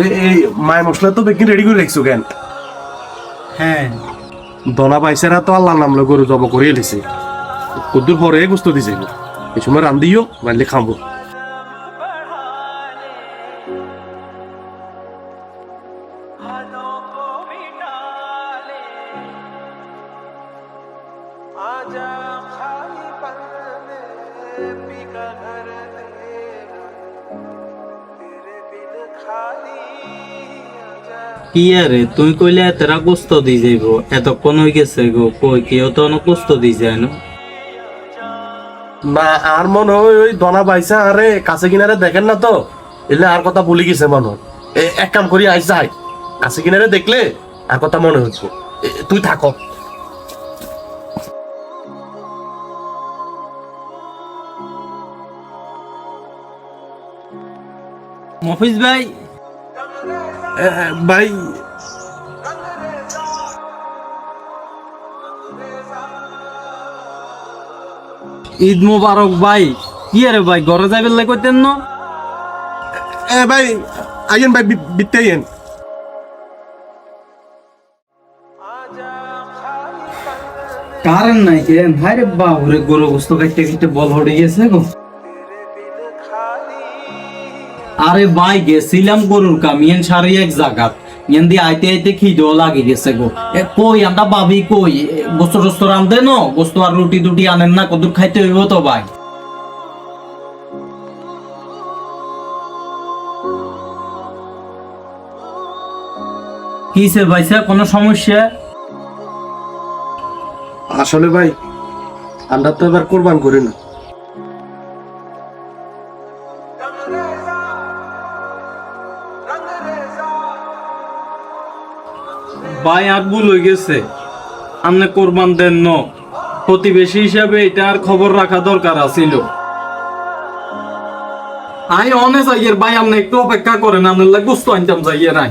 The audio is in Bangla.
এই মাই মশলা তো বেকিং রেডি করে রাখছো কেন? হ্যাঁ, দনা পাইছেরা তো আল্লাহর নাম লই গরু জব করে এলিছে। কদ্দুর পরে গুস্ত দিছে, এই সময় রান্ধিও মারলে খাবো। কি আরে তুই কইলে এতটা কষ্ট দি যাইব, এতক্ষণ হয়ে গেছে গো, কই কেউ তো অনেক কষ্ট দি যায় না। না আর মনে হয় ওই দনা পাইছে আরে কাছে কিনারে দেখেন না তো, এলে আর কথা ভুলে গেছে মনে হয়। এক কাম করি আইস যাই, কাছে কিনারে দেখলে আর কথা মনে হচ্ছে। তুই থাকো। মফিজ ভাই, ভাই ঈদ মোবারক ভাই। কি আরে ভাই ঘরে যাইবেন লাই কইতেন না? ভাই আইয়েন ভাই, বিতে আইয়েন। কারণ নাই কেন? হায় রে বাবরে, গরু গোস্ত কাটতে কাটতে বল হড়ে গেছে গো। আরে ভাই গেছিলাম গরুর কামিয়েন সারি এক জায়গা, ইয়ান দিয়ে আইতে আইতে খিদেও লাগে গেছে গো। কই আমরা ভাবি কই গোস্ত টোস্ত রান্ধে ন, গোস্ত আর রুটি দুটি আনেন না, কদুর খাইতে হইব তো ভাই। কিসে ভাইসা, কোনো সমস্যা? আসলে ভাই আমরা তো এবার কোরবান করি না। ভাই আর ভুল হয়ে গেছে, আপনি কোরবান দেন ন, প্রতিবেশী হিসাবে এটা আর খবর রাখা দরকার আছিল। আই অনে যাইয়ের ভাই, আপনি একটু অপেক্ষা করেন, আপনার গোস্ত আনতাম যাইয়ের আই।